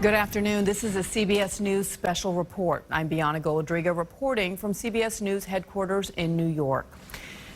Good afternoon. This is a CBS News special report. I'm Bianna Goldriga reporting from CBS News headquarters in New York.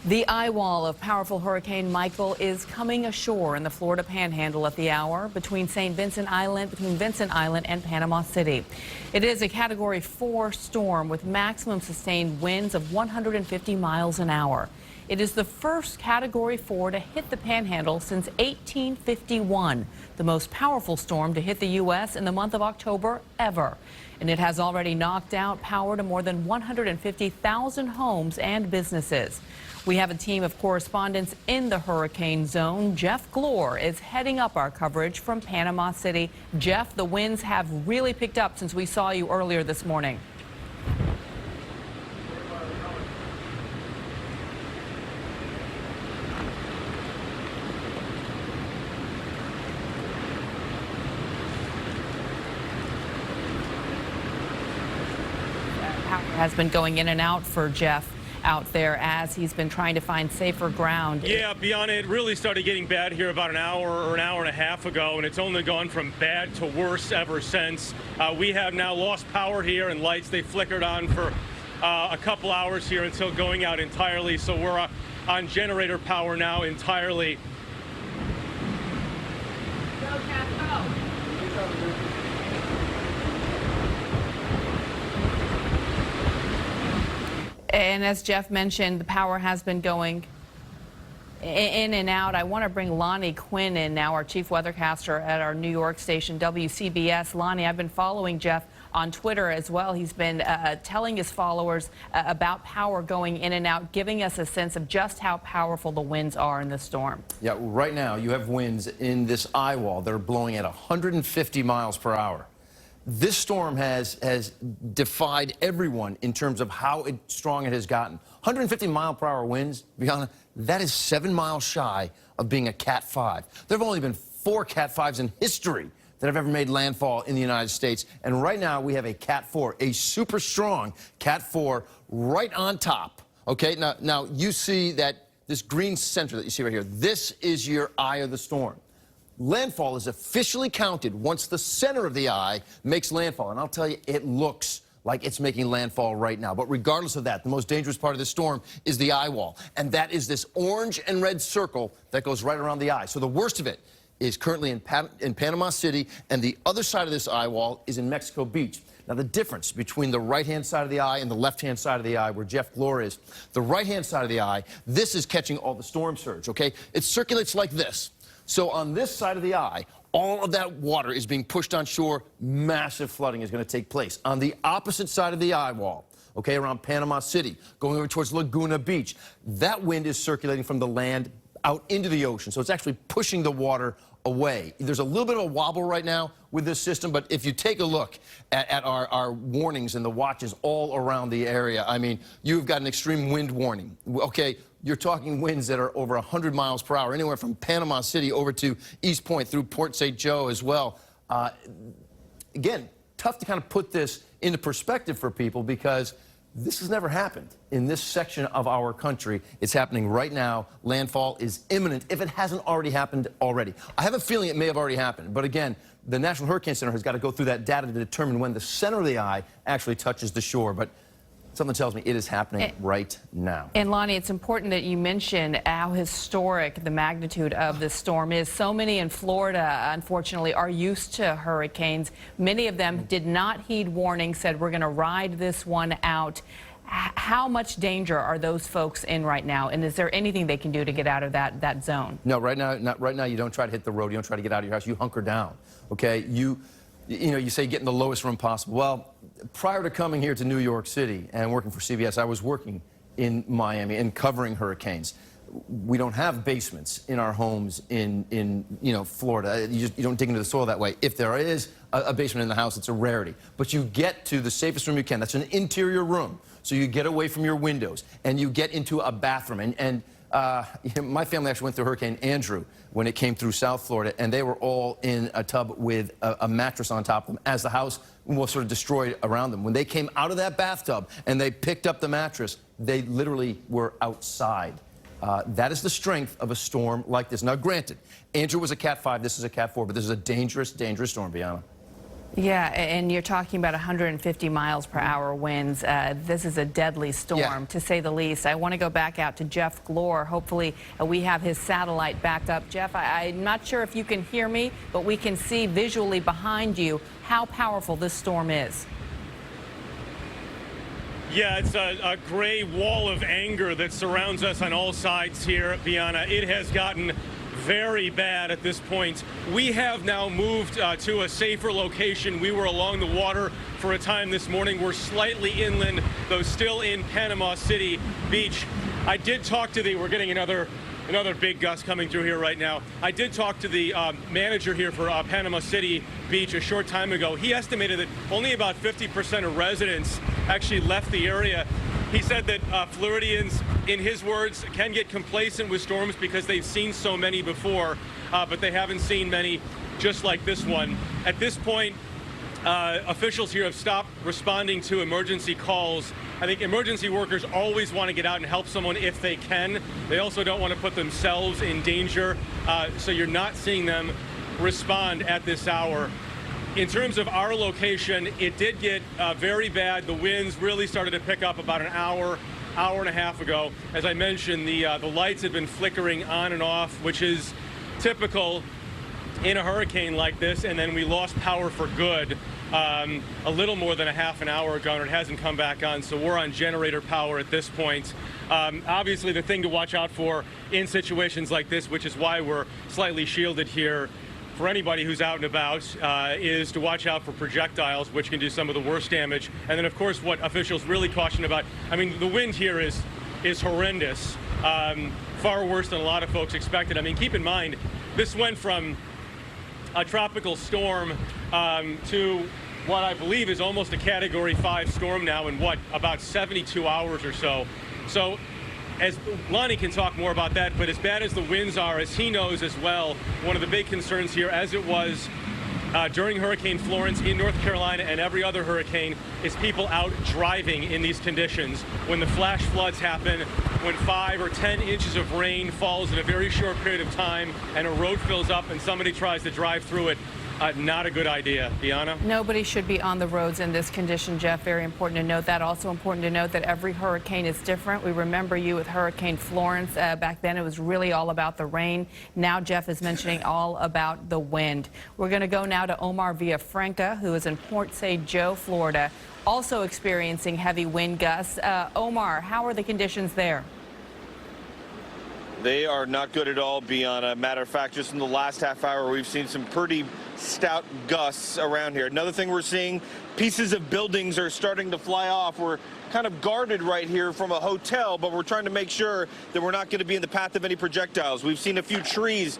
The eye wall of powerful Hurricane Michael is coming ashore in the Florida Panhandle at the hour between Vincent Island and Panama City. It is a Category 4 storm with maximum sustained winds of 150 miles an hour. It is the first Category 4 to hit the Panhandle since 1851, the most powerful storm to hit the U.S. in the month of October ever. And it has already knocked out power to more than 150,000 homes and businesses. We have a team of correspondents in the hurricane zone. Jeff Glore is heading up our coverage from Panama City. Jeff, the winds have really picked up since we saw you earlier this morning. Power has been going in and out for Jeff out there as he's been trying to find safer ground. Yeah, Bianna, it really started getting bad here about an hour or an hour and a half ago, and it's only gone from bad to worse ever since. We have now lost power here, and lights, they flickered on for a couple hours here until going out entirely, so we're on generator power now entirely. Go, Cat, go. And as Jeff mentioned, the power has been going in and out. I want to bring Lonnie Quinn in now, our chief weathercaster at our New York station, WCBS. Lonnie, I've been following Jeff on Twitter as well. He's been telling his followers about power going in and out, giving us a sense of just how powerful the winds are in this storm. Yeah, right now you have winds in this eye wall that are blowing at 150 miles per hour. This storm has defied everyone in terms of how strong it has gotten. 150-mile-per-hour winds, Bianna, that is 7 miles shy of being a Cat 5. There have only been 4 Cat 5s in history that have ever made landfall in the United States. And right now we have a Cat 4, a super strong Cat 4 right on top. Okay, now you see that this green center that you see right here, this is your eye of the storm. Landfall is officially counted once the center of the eye makes landfall. And I'll tell you, it looks like it's making landfall right now. But regardless of that, the most dangerous part of this storm is the eye wall. And that is this orange and red circle that goes right around the eye. So the worst of it is currently in Panama City, and the other side of this eye wall is in Mexico Beach. Now, the difference between the right-hand side of the eye and the left-hand side of the eye, where Jeff Glore is, the right-hand side of the eye, this is catching all the storm surge, okay? It circulates like this. So on this side of the eye, all of that water is being pushed on shore. Massive flooding is going to take place. On the opposite side of the eye wall, okay, around Panama City, going over towards Laguna Beach, that wind is circulating from the land out into the ocean. So it's actually pushing the water away. There's a little bit of a wobble right now with this system, but if you take a look at our warnings and the watches all around the area, I mean, you've got an extreme wind warning. Okay, you're talking winds that are over 100 miles per hour, anywhere from Panama City over to East Point through Port St. Joe as well. Again, tough to kind of put this into perspective for people because this has never happened in this section of our country. It's happening right now. Landfall is imminent if it hasn't already happened already. I have a feeling it may have already happened, but again, the National Hurricane Center has got to go through that data to determine when the center of the eye actually touches the shore. But something tells me it is happening right now. And Lonnie, it's important that you mention how historic the magnitude of this storm is. So many in Florida, unfortunately, are used to hurricanes. Many of them did not heed warnings, said we're going to ride this one out. How much danger are those folks in right now? And is there anything they can do to get out of that zone? No, right now you don't try to hit the road. You don't try to get out of your house. You hunker down, okay? You know, you say get in the lowest room possible. Well, prior to coming here to New York City and working for CBS, I was working in Miami and covering hurricanes. We don't have basements in our homes in Florida. You don't dig into the soil that way. If there is a basement in the house, it's a rarity. But you get to the safest room you can. That's an interior room. So you get away from your windows and you get into a bathroom. My family actually went through Hurricane Andrew when it came through South Florida, and they were all in a tub with a mattress on top of them as the house was sort of destroyed around them. When they came out of that bathtub and they picked up the mattress, they literally were outside. That is the strength of a storm like this. Now, granted, Andrew was a Cat 5, this is a Cat 4, but this is a dangerous, dangerous storm, Bianna. Yeah, and you're talking about 150 miles per hour winds. This is a deadly storm, to say the least. I want to go back out to Jeff Glore. Hopefully we have his satellite backed up. Jeff, I'm not sure if you can hear me, but we can see visually behind you how powerful this storm is. Yeah, it's a gray wall of anger that surrounds us on all sides here, Bianna. It has gotten very bad at this point. We have now moved to a safer location. We were along the water for a time this morning. We're slightly inland, though still in Panama City Beach. I did talk to we're getting another big gust coming through here right now. I did talk to the manager here for Panama City Beach a short time ago. He estimated that only about 50% of residents actually left the area. He said that Floridians, in his words, can get complacent with storms because they've seen so many before, but they haven't seen many just like this one. At this point, officials here have stopped responding to emergency calls. I think emergency workers always want to get out and help someone if they can. They also don't want to put themselves in danger, so you're not seeing them respond at this hour. In terms of our location, it did get very bad. The winds really started to pick up about an hour and a half ago. As I mentioned, the lights had been flickering on and off, which is typical in a hurricane like this, and then we lost power for good a little more than a half an hour ago, and it hasn't come back on, so we're on generator power at this point. Obviously, the thing to watch out for in situations like this, which is why we're slightly shielded here for anybody who's out and about, is to watch out for projectiles, which can do some of the worst damage. And then, of course, what officials really caution about, I mean, the wind here is horrendous, far worse than a lot of folks expected. I mean, keep in mind, this went from a tropical storm to what I believe is almost a Category 5 storm now in, about 72 hours or so. So, as Lonnie can talk more about that, but as bad as the winds are, as he knows as well, one of the big concerns here, as it was during Hurricane Florence in North Carolina and every other hurricane, is people out driving in these conditions. When the flash floods happen, when 5 or 10 inches of rain falls in a very short period of time and a road fills up and somebody tries to drive through it, not a good idea. Bianna? Nobody should be on the roads in this condition, Jeff. Very important to note that. Also important to note that every hurricane is different. We remember you with Hurricane Florence. Back then, it was really all about the rain. Now, Jeff is mentioning all about the wind. We're going to go now to Omar Villafranca, who is in Port St. Joe, Florida, also experiencing heavy wind gusts. Omar, how are the conditions there? They are not good at all, Bianna. Matter of fact, just in the last half hour, we've seen some pretty stout gusts around here. Another thing we're seeing, pieces of buildings are starting to fly off. We're kind of guarded right here from a hotel, but we're trying to make sure that we're not going to be in the path of any projectiles. We've seen a few trees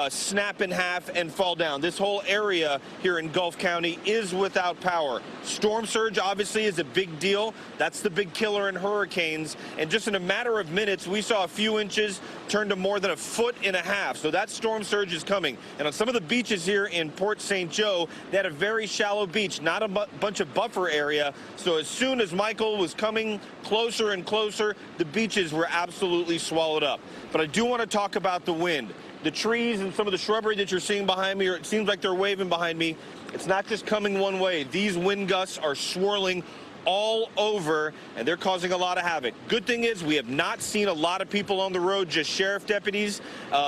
snap in half and fall down. This whole area here in Gulf County is without power. Storm surge obviously is a big deal. That's the big killer in hurricanes. And just in a matter of minutes, we saw a few inches turn to more than 1.5 feet. So that storm surge is coming. And on some of the beaches here in Port St. Joe, they had a very shallow beach, not a bunch of buffer area. So as soon as Michael was coming closer and closer, the beaches were absolutely swallowed up. But I do want to talk about the wind. The trees and some of the shrubbery that you're seeing behind me, or it seems like they're waving behind me, it's not just coming one way. These wind gusts are swirling all over, and they're causing a lot of havoc. Good thing is we have not seen a lot of people on the road, just sheriff deputies.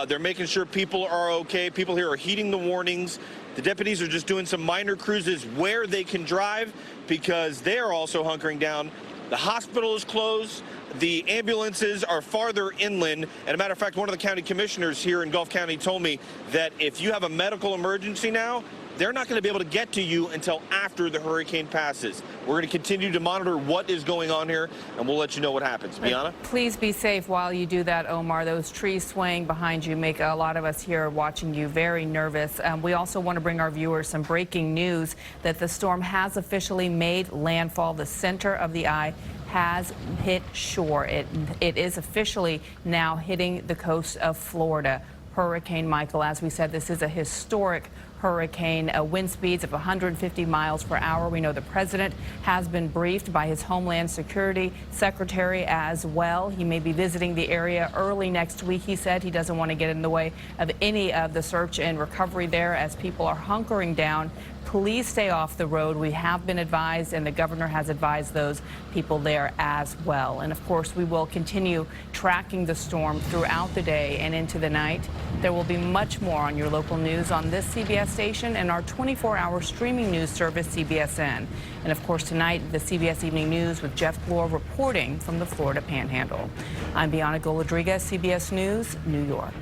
They're making sure people are okay. People here are heeding the warnings. The deputies are just doing some minor cruises where they can drive because they are also hunkering down. The hospital is closed. The ambulances are farther inland. And a matter of fact, one of the county commissioners here in Gulf County told me that if you have a medical emergency now, they're not going to be able to get to you until after the hurricane passes. We're going to continue to monitor what is going on here, and we'll let you know what happens. Bianna? Please be safe while you do that, Omar. Those trees swaying behind you make a lot of us here watching you very nervous. We also want to bring our viewers some breaking news that the storm has officially made landfall. The center of the eye has hit shore. It is officially now hitting the coast of Florida. Hurricane Michael, as we said, this is a historic hurricane, wind speeds of 150 miles per hour. We know the president has been briefed by his Homeland Security Secretary as well. He may be visiting the area early next week. He said he doesn't want to get in the way of any of the search and recovery there as people are hunkering down Please stay off the road. We have been advised, and the governor has advised those people there as well. And of course, we will continue tracking the storm throughout the day and into the night. There will be much more on your local news on this CBS station and our 24-hour streaming news service, CBSN. And of course, tonight, the CBS Evening News with Jeff Glor reporting from the Florida Panhandle. I'm Bianca Goladriga, CBS News, New York.